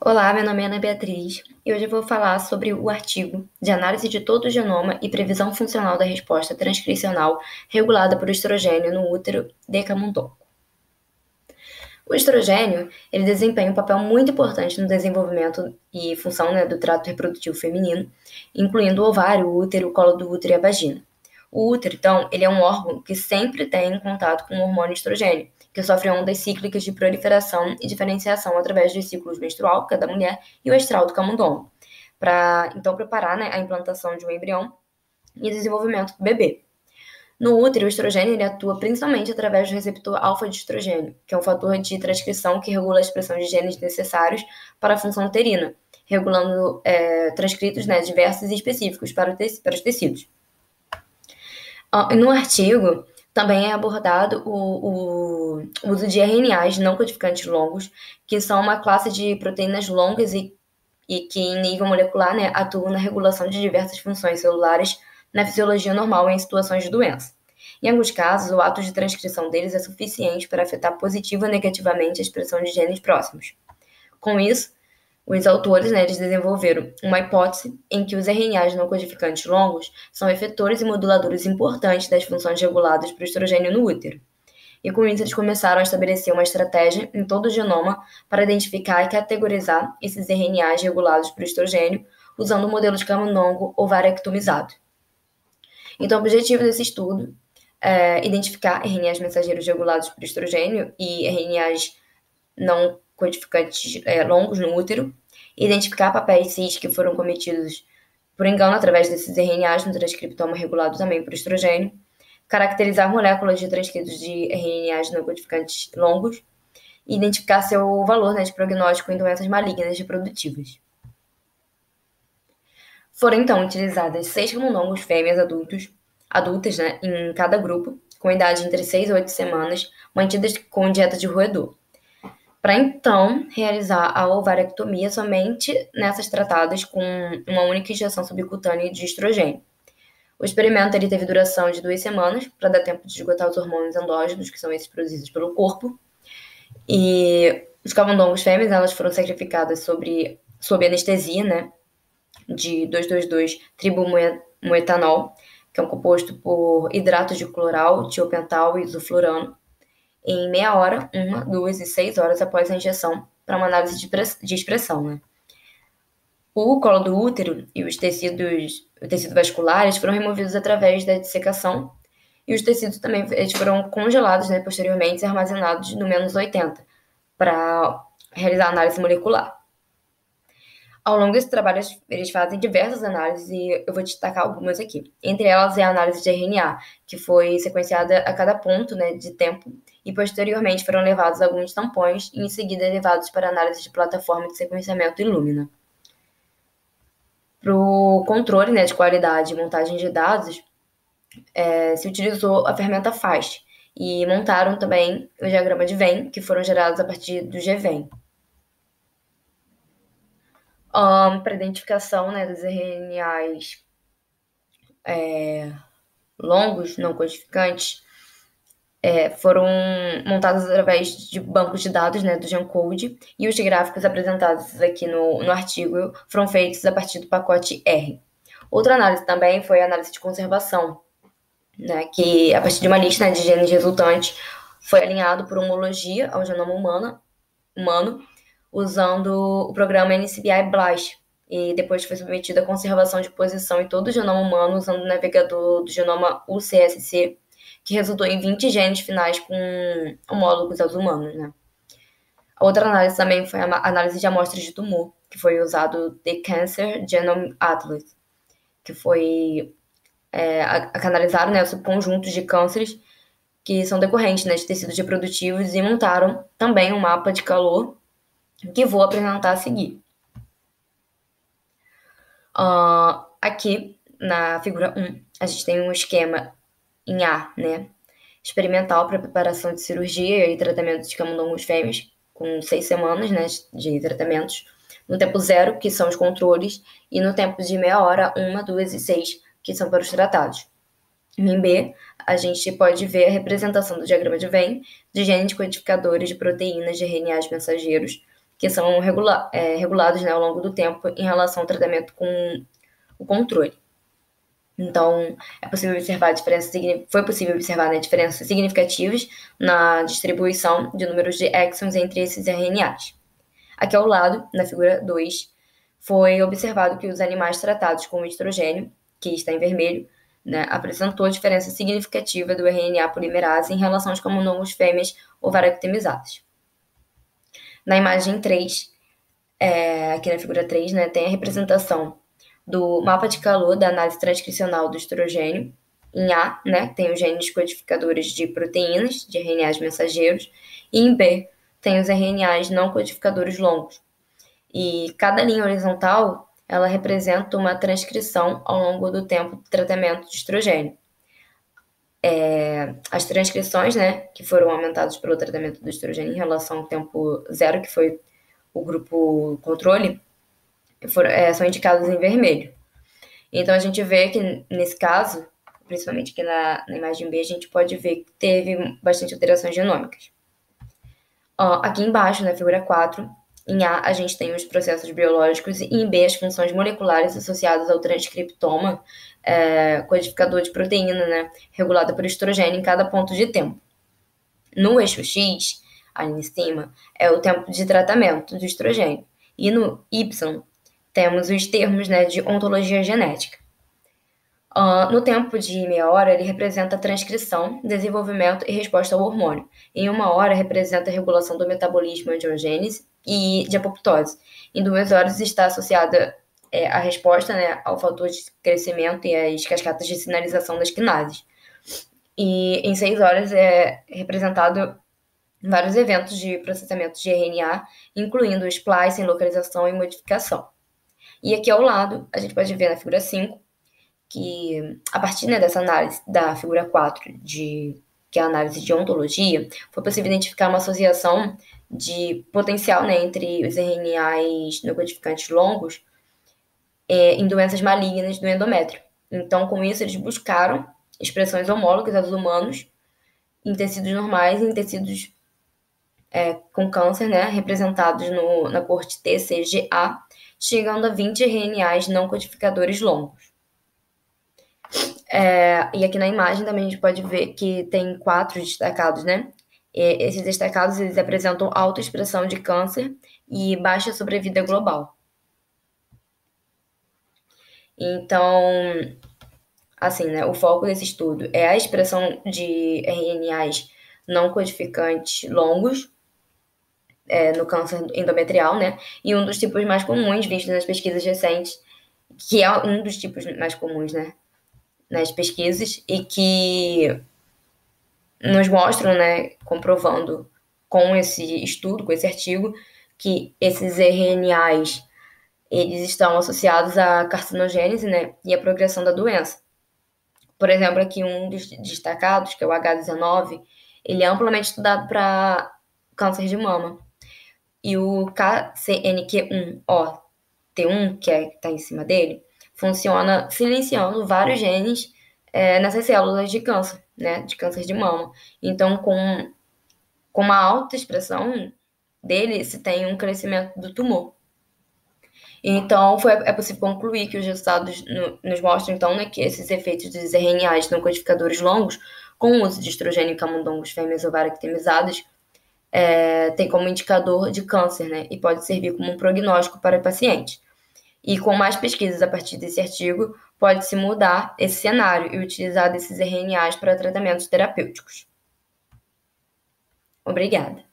Olá, meu nome é Ana Beatriz e hoje eu vou falar sobre o artigo de análise de todo o genoma e previsão funcional da resposta transcricional regulada por estrogênio no útero de camundongo. O estrogênio, ele desempenha um papel muito importante no desenvolvimento e função, do trato reprodutivo feminino, incluindo o ovário, o útero, o colo do útero e a vagina. O útero, então, ele é um órgão que sempre tem contato com o hormônio estrogênio, que sofre ondas cíclicas de proliferação e diferenciação através dos ciclos menstrual, que é da mulher, e o estral do camundongo, para então preparar, a implantação de um embrião e desenvolvimento do bebê. No útero, o estrogênio ele atua principalmente através do receptor alfa de estrogênio, que é um fator de transcrição que regula a expressão de genes necessários para a função uterina, regulando transcritos diversos e específicos para os tecidos. No artigo, também é abordado o uso de RNAs não codificantes longos, que são uma classe de proteínas longas e que, em nível molecular, atuam na regulação de diversas funções celulares na fisiologia normal em situações de doença. Em alguns casos, o ato de transcrição deles é suficiente para afetar positiva ou negativamente a expressão de genes próximos. Com isso, os autores eles desenvolveram uma hipótese em que os RNAs não codificantes longos são efetores e moduladores importantes das funções reguladas por estrogênio no útero. E com isso, eles começaram a estabelecer uma estratégia em todo o genoma para identificar e categorizar esses RNAs regulados por estrogênio, usando o modelo de camundongo ovarectomizado. Então, o objetivo desse estudo é identificar RNAs mensageiros regulados por estrogênio e RNAs não codificantes longos no útero, identificar papéis cis que foram cometidos por engano através desses RNAs no transcriptoma regulado também por estrogênio, caracterizar moléculas de transcritos de RNAs não codificantes longos e identificar seu valor de prognóstico em doenças malignas reprodutivas. Foram então utilizadas 6 camundongos fêmeas adultas em cada grupo, com idade entre 6 e 8 semanas, mantidas com dieta de roedor, para então realizar a ovarectomia somente nessas tratadas com uma única injeção subcutânea de estrogênio. O experimento ele teve duração de 2 semanas, para dar tempo de esgotar os hormônios endógenos, que são esses produzidos pelo corpo. E os camundongos fêmeas elas foram sacrificadas sob anestesia, de 2,2,2-tribumetanol, que é um composto por hidrato de cloral, tiopental e isoflurano, em meia hora, 1, 2 e 6 horas após a injeção, para uma análise de expressão. O colo do útero e o tecido vascular foram removidos através da dissecação e os tecidos também foram congelados posteriormente e armazenados no menos 80 para realizar a análise molecular. Ao longo desse trabalho, eles fazem diversas análises e eu vou destacar algumas aqui. Entre elas é a análise de RNA, que foi sequenciada a cada ponto de tempo e posteriormente foram levados alguns tampões e em seguida levados para análise de plataforma de sequenciamento Illumina. Para o controle de qualidade e montagem de dados, se utilizou a ferramenta FAST e montaram também o diagrama de Venn, que foram gerados a partir do GVEN. Para identificação dos RNAs longos, não codificantes, foram montados através de bancos de dados do GenCode, e os gráficos apresentados aqui no artigo foram feitos a partir do pacote R. Outra análise também foi a análise de conservação, que a partir de uma lista de genes resultantes foi alinhado por homologia ao genoma humano usando o programa NCBI BLAST, e depois foi submetido à conservação de posição em todo o genoma humano usando o navegador do genoma UCSC, que resultou em 20 genes finais com homólogos aos humanos. A outra análise também foi a análise de amostras de tumor, que foi usado o The Cancer Genome Atlas, que foi que analisaram subconjuntos de cânceres que são decorrentes de tecidos reprodutivos e montaram também um mapa de calor que vou apresentar a seguir. Aqui, na figura 1, a gente tem um esquema em A, experimental para preparação de cirurgia e tratamento de camundongos fêmeas, com 6 semanas de tratamentos, no tempo 0, que são os controles, e no tempo de meia hora, 1, 2 e 6, que são para os tratados. Em B, a gente pode ver a representação do diagrama de Venn de genes codificadores de proteínas de RNAs mensageiros, que são regulados, né, ao longo do tempo em relação ao tratamento com o controle. Então, foi possível observar, né, diferenças significativas na distribuição de números de exons entre esses RNAs. Aqui ao lado, na figura 2, foi observado que os animais tratados com estrogênio, que está em vermelho, né, apresentou diferença significativa do RNA polimerase em relação aos camundongos fêmeas ovaractinizadas. Na imagem 3, aqui na figura 3, né, tem a representação do mapa de calor da análise transcricional do estrogênio. Em A, né, tem os genes codificadores de proteínas, de RNAs mensageiros, e em B, tem os RNAs não codificadores longos. E cada linha horizontal, ela representa uma transcrição ao longo do tempo do tratamento de estrogênio. As transcrições, né, que foram aumentadas pelo tratamento do estrogênio em relação ao tempo zero, que foi o grupo controle, são indicadas em vermelho. Então, a gente vê que, nesse caso, principalmente aqui na imagem B, a gente pode ver que teve bastante alterações genômicas. Aqui embaixo, na figura 4, em A, a gente tem os processos biológicos e em B, as funções moleculares associadas ao transcriptoma, codificador de proteína, né, regulada por estrogênio em cada ponto de tempo. No eixo X, ali em cima, é o tempo de tratamento do estrogênio. E no Y, temos os termos, né, de ontologia genética. No tempo de meia hora, ele representa a transcrição, desenvolvimento e resposta ao hormônio. Em 1 hora, representa a regulação do metabolismo, angiogênese e de apoptose. Em 2 horas, está associada a resposta, né, ao fator de crescimento e às cascatas de sinalização das quinases. E em 6 horas é representado vários eventos de processamento de RNA, incluindo splicing, localização e modificação. E aqui ao lado, a gente pode ver na figura 5, que a partir, né, dessa análise da figura 4, que é a análise de ontologia, foi possível identificar uma associação de potencial, né, entre os RNAs não codificantes longos em doenças malignas do endométrio. Então, com isso, eles buscaram expressões homólogas aos humanos em tecidos normais e em tecidos com câncer, né, representados na corte TCGA, chegando a 20 RNAs não codificadores longos. E aqui na imagem também a gente pode ver que tem 4 destacados, né? Esses destacados, eles apresentam alta expressão de câncer e baixa sobrevida global. Então, assim, né, o foco desse estudo é a expressão de RNAs não codificantes longos no câncer endometrial, né? E um dos tipos mais comuns vistos nas pesquisas recentes, que é um dos tipos mais comuns, né, nas pesquisas, e que nos mostram, né, comprovando com esse estudo, com esse artigo, que esses RNAs, eles estão associados à carcinogênese, né, e à progressão da doença. Por exemplo, aqui um dos destacados, que é o H19, ele é amplamente estudado para câncer de mama. E o KCNQ1-OT1, que está em cima dele, funciona silenciando vários genes nessas células de câncer, né, de câncer de mama. Então, com uma alta expressão dele, se tem um crescimento do tumor. Então, é possível concluir que os resultados nos mostram, então, né, que esses efeitos dos RNAs não codificadores longos, com o uso de estrogênio em camundongos fêmeas ovaractinizadas, tem como indicador de câncer, né, e pode servir como um prognóstico para pacientes. E com mais pesquisas a partir desse artigo, pode-se mudar esse cenário e utilizar desses RNAs para tratamentos terapêuticos. Obrigada.